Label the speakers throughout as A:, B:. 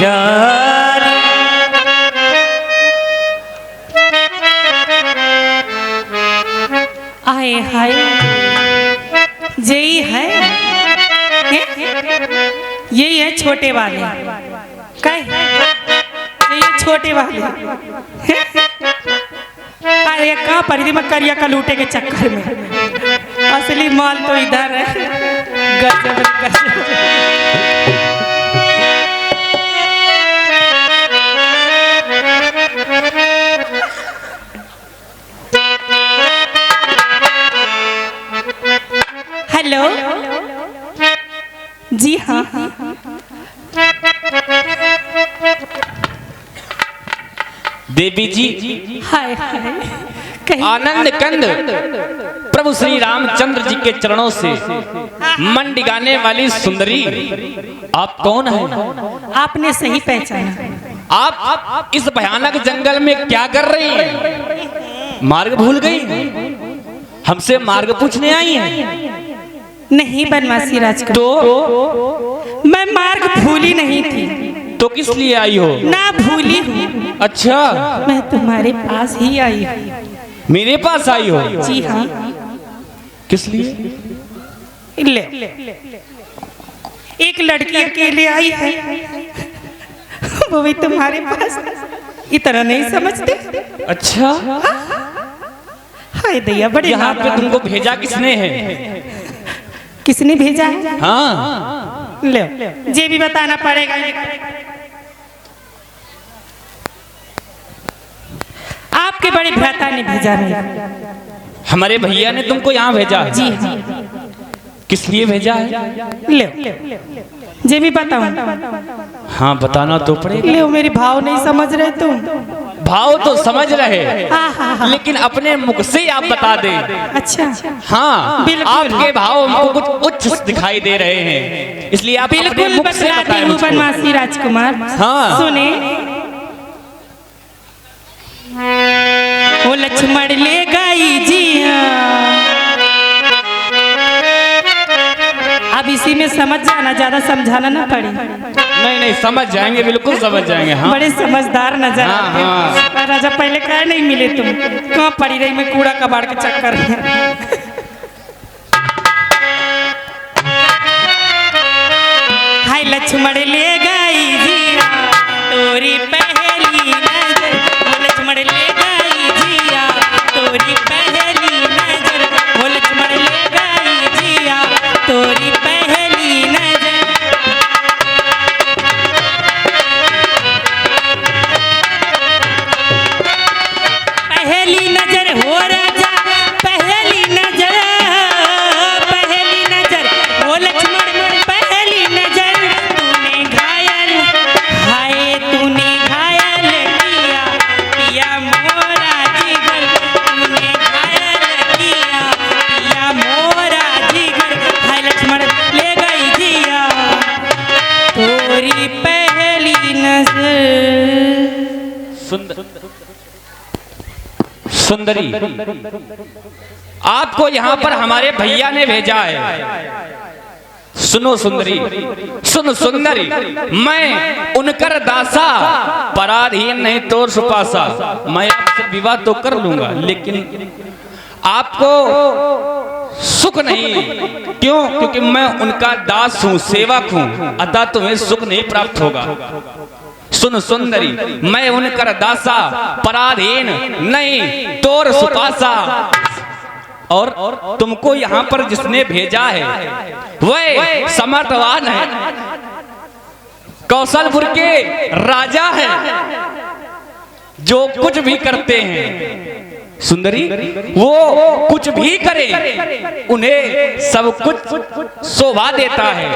A: Jar आए हाय यही है यही है छोटे वाले ये छोटे वाले अरे कहाँ पड़ी थी मैं करिया का लूटे के चक्कर में। असली माल तो इधर है। गजब गजब। हेलो जी हाँ
B: देवी जी
A: हाय हाय
B: आनंद कंद प्रभु श्री रामचंद्र जी के चरणों से मन डिगाने वाली सुंदरी आप कौन हैं?
A: आपने सही पहचाना।
B: आप इस भयानक जंगल में क्या कर रही हैं? मार्ग भूल गई? हमसे मार्ग पूछने आई हैं?
A: नहीं बनवासी राजकुमार,
B: तो
A: मैं मार्ग भूली नहीं थी।
B: तो किस लिए आई हो?
A: ना भूली हूँ।
B: अच्छा,
A: मैं तुम्हारे पास ही आई हूँ।
B: मेरे पास आई हो?
A: जी हाँ।
B: किस लिए?
A: ले एक लड़की अकेले आई है, वो भी तुम्हारे पास। इतना नहीं समझते?
B: अच्छा,
A: हाय दैया, बड़े
B: यहाँ पे तुमको भेजा किसने है?
A: किसने भेजा है?
B: हाँ,
A: ले ये भी बताना पड़ेगा। आपके बड़े भ्राता ने भेजा है।
B: हमारे भैया ने तुमको यहाँ भेजा है?
A: जी हाँ।
B: किस लिए भेजा है?
A: ले ये भी बताओ।
B: हाँ, बताना तो पड़ेगा।
A: ले मेरे भाव नहीं समझ रहे तुम।
B: भाव तो समझ रहे,
A: हाँ।
B: लेकिन अपने मुख से आप बता दें।
A: अच्छा
B: हाँ,
A: बिल्कुल।
B: आपके भाव हमको कुछ उच्च दिखाई दे रहे हैं, इसलिए आप अपने
A: बिल्कुल
B: मुख से
A: बतलाती
B: बताएं
A: हूँ
B: मुझको।
A: बनवासी राजकुमार।
B: हाँ।
A: सुने, वो लक्ष्मण ले गई जिया। अब इसी में समझ जाना, ज्यादा समझाना ना पड़े।
B: नहीं नहीं, समझ जाएंगे, बिल्कुल समझ जाएंगे। हाँ,
A: बड़े समझदार नजर आते हो। राजा पहले कह नहीं मिले तुम, कहाँ पड़ी रही मैं कूड़ा कबाड़ के चक्कर में। हाय लक्ष्मण ले गई जिया तोरी पहली नजर। वो लक्ष्मण ले गई जिया तोरी पहली नजर। वो लक्ष्मण ले गई जिया तोरी पहली नजर। पहली नजर हो राजा, पहली नजर, पहली नजर वो लक्ष्मण पहली नजर। तूने घायल, हाय तूने घायल किया पिया मोरा जिगर। तूने घायल किया पिया मोरा जिगर। हाय लक्ष्मण ले गई जिया तोरी पहली नजर।
B: सुंदरी, आपको यहाँ पर हमारे भैया ने भेजा है। सुनो सुंदरी, सुन सुंदरी, मैं उनकर दासा, पराधीन नहीं तोर सुपासा। मैं आपसे विवाह तो कर लूंगा, लेकिन आपको सुख नहीं। क्यों? क्योंकि मैं उनका दास हूँ, सेवक हूँ, अतः तुम्हें सुख नहीं प्राप्त होगा। सुन सुंदरी, मैं उनकर दासा, पराधीन नहीं तोर सुपासा। और तुमको यहाँ पर जिसने भेजा है वह समर्थवान है, कौशलपुर के राजा है, जो कुछ भी करते हैं। सुंदरी, वो कुछ भी करे उन्हें सब कुछ शोभा देता है,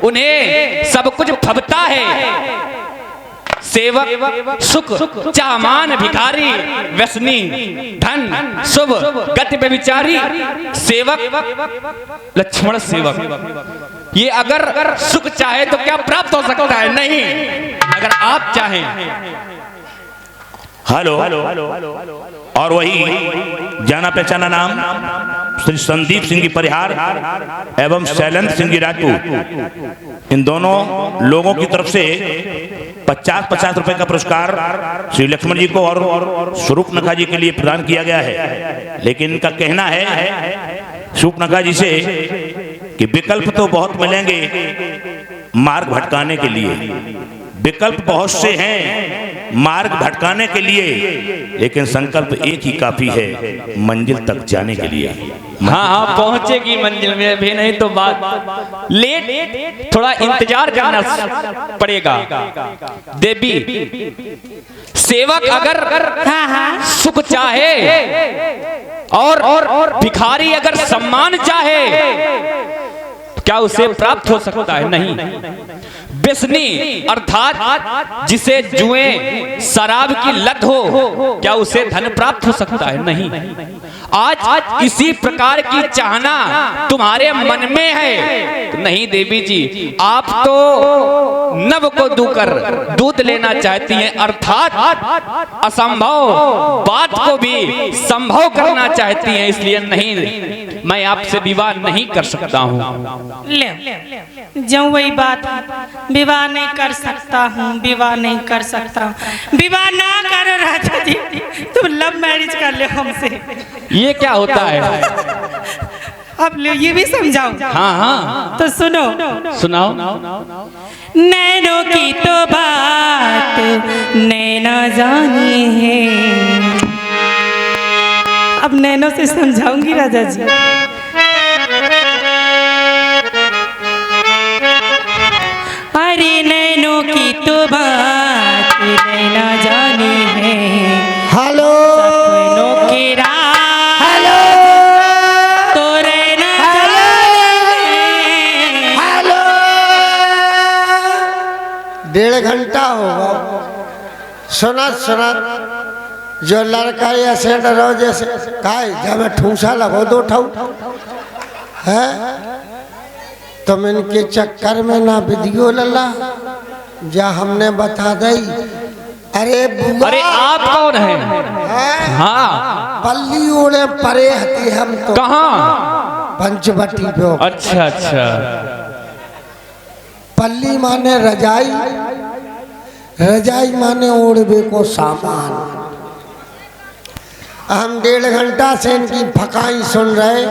B: उन्हें सब कुछ फबता है। सेवक सुख, चामान भिखारी, व्यसनी धन शुभ गति पे विचारी। सेवक लक्ष्मण सेवक, ये अगर सुख चाहे तो क्या प्राप्त हो सकता है? नहीं, अगर आप चाहें।
C: हेलो, और वही जाना पहचाना नाम श्री संदीप सिंह जी परिहार एवं शैलेंद्र सिंह जी राजपूत, इन दोनों लोगों की तरफ से 50-50 रुपए का पुरस्कार श्री लक्ष्मण जी को और स्वरूप नखा जी के लिए प्रदान किया गया है। लेकिन इनका कहना है स्वरूप नखा जी से कि विकल्प तो बहुत मिलेंगे मार्ग भटकाने के लिए, विकल्प बहुत से हैं मार्ग भटकाने के लिए, लेकिन संकल्प एक ही काफी है मंजिल तक जाने के लिए।
B: हाँ हाँ, पहुंचेगी मंजिल में, भी नहीं तो बात लेट, थोड़ा इंतजार करना पड़ेगा। देवी सेवक अगर सुख चाहे और भिखारी अगर सम्मान चाहे, क्या उसे प्राप्त हो सकता है? नहीं। व्यसनी अर्थात जिसे जुए शराब की लत हो, क्या उसे धन प्राप्त हो सकता है? नहीं। आज इसी प्रकार की चाहना तुम्हारे मन में है तो नहीं देवी जी, आप तो नव को दूकर दूध लेना चाहती हैं, अर्थात असंभव बात को भी संभव करना चाहती हैं, इसलिए नहीं, मैं आपसे विवाह नहीं कर सकता हूँ।
A: ले जो वही बात, विवाह नहीं कर सकता हूँ, विवाह नहीं कर सकता हूँ, विवाह ना करो राजा जी, तुम लव मैरिज कर ले हमसे।
B: ये क्या होता है?
A: अब ले ये भी समझाओ।
B: हाँ हाँ,
A: तो सुनो,
B: सुनाओ।
A: नैनों की तो बात नैना जानी है। अब नैनों से समझाऊंगी राजा जी। अरे नैनों की तो बात नैना जानी है।
D: हेलो
A: सपनों की रात
D: हेलो
A: तो नैना जानी है।
D: हेलो 1.5 घंटा होगा सुना जो लड़का ऐसे डरो जैसे काय जब मैं ठूसा लगो 2 ठाऊ है, तुम इनके चक्कर में ना वीडियो लला जा हमने बता दी। अरे बुआ,
B: अरे आप कौन हैं?
D: है?
B: हाँ,
D: पल्ली ओढ़े परे हती हम तो
B: कहाँ?
D: पंचवटी पे।
B: अच्छा अच्छा,
D: पल्ली माने रजाई, रजाई माने ओढ़बे को सामान। हम 1.5 घंटा से इनकी फकाई सुन रहे।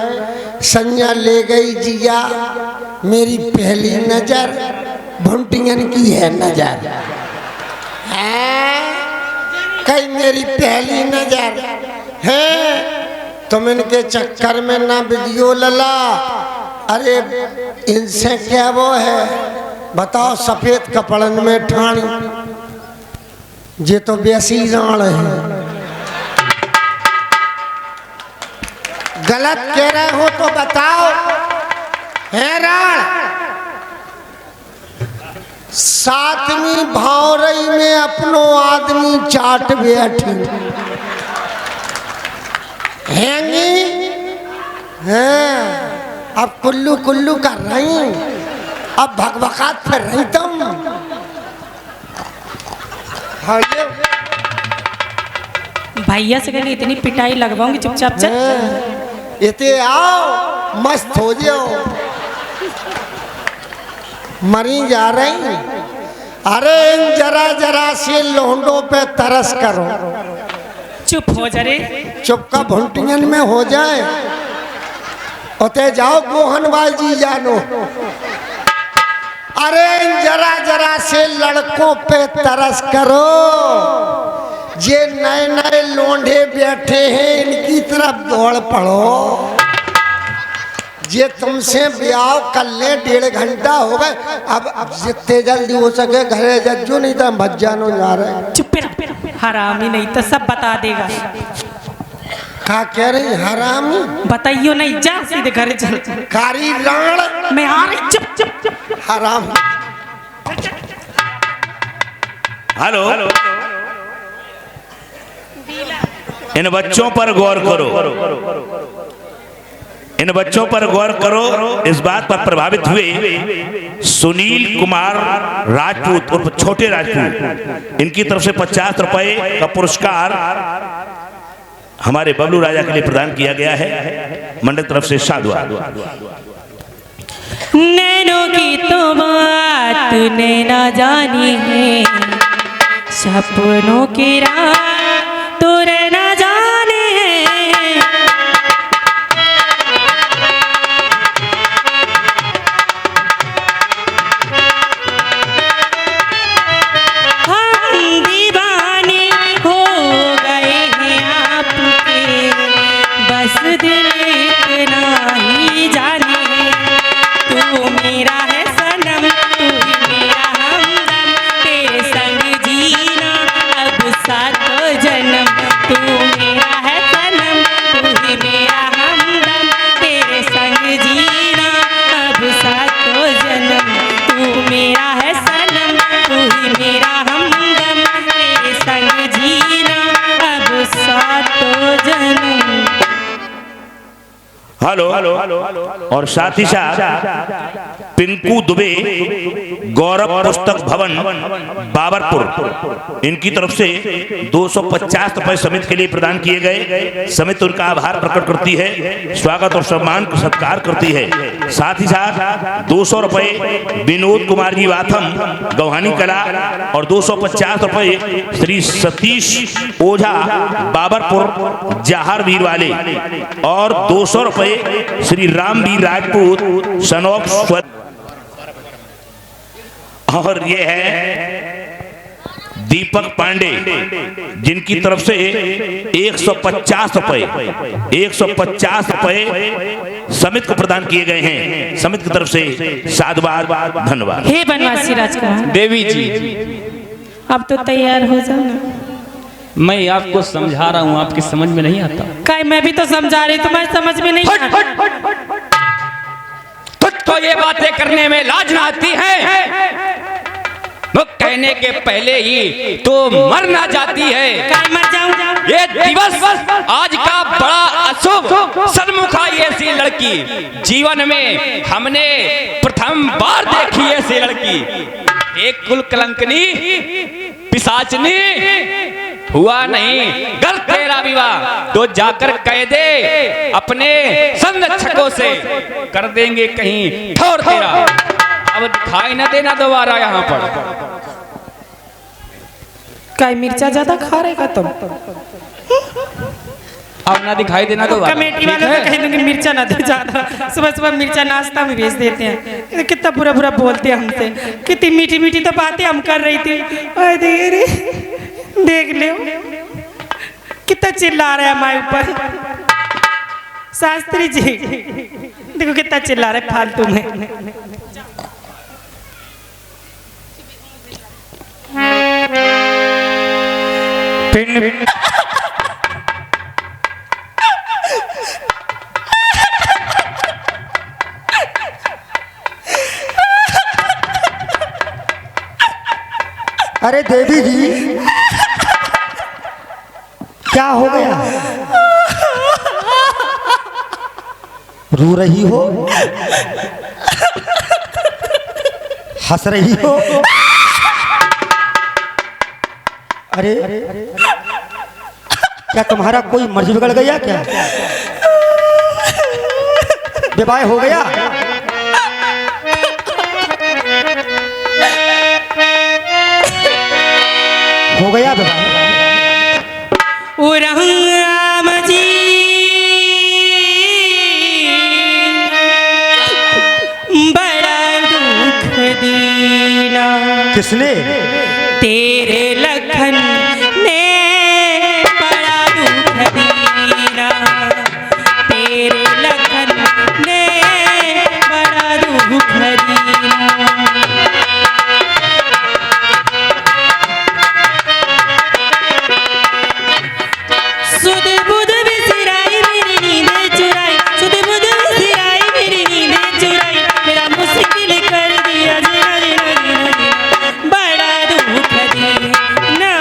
D: संज्ञा ले गई जिया मेरी पहली नजर, भुंटियन की है नजर है, कई मेरी पहली नजर है। तुम इनके चक्कर में ना वीडियो लला। अरे इनसे क्या वो है बताओ, सफेद कपड़न में ठाणी, ये तो बेसी राण है। गलत कह रहे हो तो बताओ, है राण? 7वीं भावरई में अपनो आदमी चाट बैठी हैंगी हैं। अब कुल्लू कुल्लू कर रही, अब भगभकात फिर रही तुम। हाँ
A: भैया से कहीं इतनी पिटाई लगवाऊंगी चुपचाप चल।
D: इते आओ मस्त हो जाओ, मरी जा रही। अरे इन जरा जरा से लोंडों पे तरस करो।
A: चुप हो जा रे।
D: चुप का भुंटियन में हो जाए। उते जाओ गोहनवाल जी जानो। अरे इन जरा जरा से लड़कों पे तरस करो, ये नए नए लोंढे बैठे हैं इनकी तरफ दौड़ पड़ो। ये तुमसे ब्याह कर ले, 1.5 घंटा हो गए। अब जितने जल्दी हो सके घरे जज्जो, नहीं तो हम भज्जानो जा रहे हैं।
A: चुप हरामी, नहीं तो सब बता देगा।
D: क्या कह रही हरामी?
A: बताइयो नहीं, जा सीधे घर चल।
D: कारी राण
A: मैं आ रही। चुप चुप चुप
D: हराम।
C: हेलो, इन बच्चों पर गौर करो, इन बच्चों पर गौर करो। इस बात पर प्रभावित हुए सुनील कुमार राजपूत उर्फ छोटे राजपूत, इनकी तरफ से 50 रुपए का पुरस्कार हमारे बबलू राजा के लिए प्रदान किया गया है मंडल तरफ से साधुआ।
A: नैनों की तो बात तूने ना जानी है, सपनों की रात तूने ना जाने है। हम दीवाने हो गए हैं आपके, बस दिल इतना ही जाने। तू मेरा है सनम, तू ही मेरा हमदम, तेरे संग जीना अब सातों जन्म। तू मेरा है सनम, तू ही मेरा हमदम, तेरे संग जीना अब सातों जन्म। तू मेरा है सनम, तू ही मेरा हमदम, तेरे संग जीना अब सातों जन्म।
C: हेलो और साथ ही साथ पिंकू दुबे गौरव पुस्तक भवन बाबरपुर, इनकी तरफ से 250 रुपए समिति के लिए प्रदान किए गए। समिति उनका आभार प्रकट करती है, स्वागत और सम्मान को सत्कार करती है। साथ ही साथ 200 रुपए विनोद कुमार जी वाथम गौहानी कला और 250 रुपए श्री सतीश ओझा बाबरपुर जहार वीर वाले और 200 रुपए श्री रामवीर राजपूत सनोक स्वर। और ये है दीपक पांडे जिनकी तरफ से 150 रुपए समिति को प्रदान किए गए हैं। समिति की तरफ से साधुवाद धन्यवाद।
A: हे बनवासी राजकुमार
B: देवी जी,
A: अब तो तैयार हो जाओ ना।
B: मैं आपको समझा रहा हूँ, आपकी समझ में नहीं आता।
A: काय मैं भी तो समझा रही, तुम्हारी समझ में नहीं आता।
B: तो ये बातें करने में लाज ना आती है, वो कहने के पहले ही तो मर ना जाती है।
A: काय मर जाऊं?
B: ये दिवस आज का बड़ा अशुभ, सन्मुख आई ऐसी लड़की जीवन में हमने प्रथम बार देखी ऐसी लड़की। एक कुल कलंकनी पिशाचनी हुआ नहीं, गलत तेरा विवाह तो जाकर कह दे अपने संरक्षकों से, कर देंगे कहीं ठोर तेरा। अब दिखाई न देना दोबारा यहाँ पर।
A: काय मिर्चा ज्यादा खा रहेगा तुम?
B: अब ना दिखाई देना दोबारा।
A: कमेटी वालों को कह दूंगी मिर्चा ना दे ज्यादा। सुबह सुबह मिर्चा नाश्ता में भेज देते हैं। कितना बुरा बुरा बोलते हैं हमसे। कितनी मीठी मीठी तो बातें हम कर रही थी। देख ले कितना चिल्ला रहा है हमारे ऊपर। शास्त्री जी देखो कितना चिल्ला रहा है फालतू में।
D: अरे देवी जी क्या हो गया? रो रही हो, हंस रही हो? अरे क्या तुम्हारा कोई मर्ज बिगड़ गया क्या? विवाह हो गया? हो गया विवाह?
A: राम जी बड़ा दुख दीना।
D: किसने?
A: तेरे लखन ने बड़ा दुख दीना। तेरे लखन ने बड़ा दुख दीना। सुध बुध बिसराई मेरी नींदें चुराई, सुध बुध बिसराई मेरी नींदें चुराई, मेरा मुश्किल कर दिया जीना जीना जीना जीना। बड़ा दुख दीना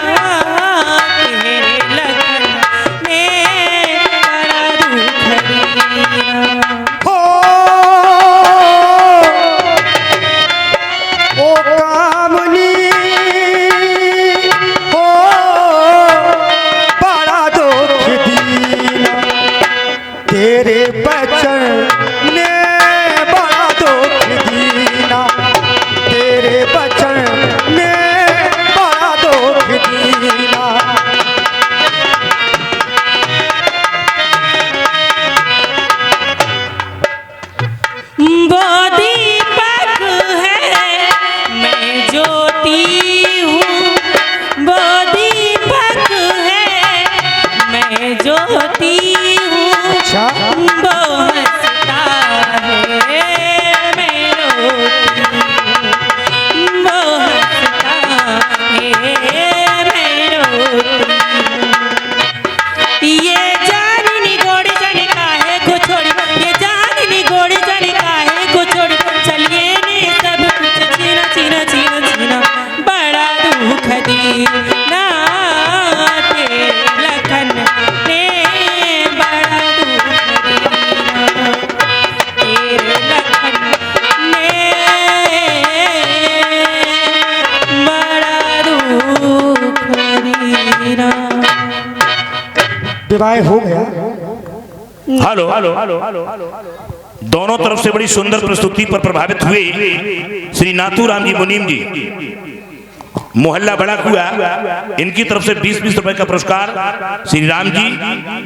A: ज्योति हूँ वो दीपक है, मैं ज्योति हूँ
D: अच्छा
A: वो हंसता है, मैं रोती हूँ वो हंसता है, मैं रोती हूँ। ये जाननी गोड़ जन काहे को छोड़ी, ये जाननी गोड़ जन काहे को छोड़ी, चलिए ने सब कुछ छीना छीना छीना छीना, बड़ा दुख दीना तेरे लखन ने, बड़ा दुख दीना तेरे लखन ने, बड़ा दुख दीना।
D: विवाह हो गया।
C: हेलो दोनों तरफ से बड़ी सुंदर प्रस्तुति पर प्रभावित हुए श्री नाथूराम जी मुनीम जी, मोहल्ला बड़ा कुआ, इनकी तरफ से 20-20 रुपए का पुरस्कार श्री राम जी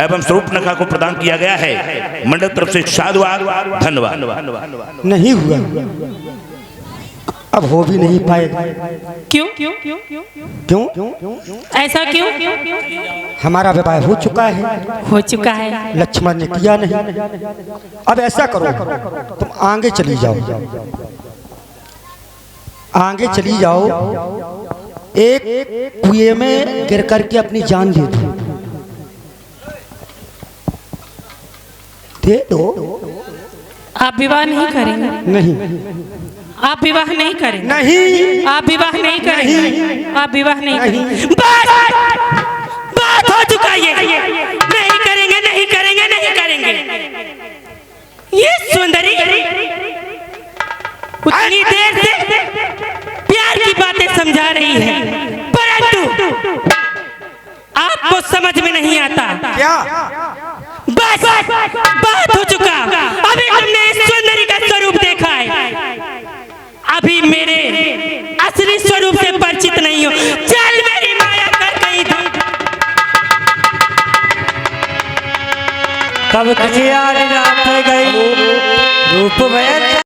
C: एवं स्वरूप नखा को प्रदान किया गया है। मंडल तरफ से साधुवाद, धन्यवाद।
D: नहीं हुआ, अब हो भी नहीं पाएगा।
A: क्यों
D: क्यों?
A: ऐसा क्यों?
D: हमारा विवाह हो चुका है,
A: हो चुका है।
D: लक्ष्मण ने किया नहीं। अब ऐसा करो, तुम आगे चली जाओ, आगे चली जाओ, एक कुएं में गिर करके अपनी जान दे दो।
A: आप विवाह नहीं करेंगे?
D: नहीं
A: आप विवाह नहीं करेंगे?
D: नहीं,
A: आप विवाह नहीं करेंगे? आप विवाह नहीं करेंगे? बात हो चुका है, नहीं करेंगे नहीं करेंगे नहीं करेंगे। ये सुंदरी उतनी देर से प्यार की बातें समझा रही है, परंतु आपको समझ में नहीं आता।
D: क्या?
A: बस बात हो चुका। अभी हमने इस सुंदरी का स्वरूप देखा है, अभी मेरे असली स्वरूप से परिचय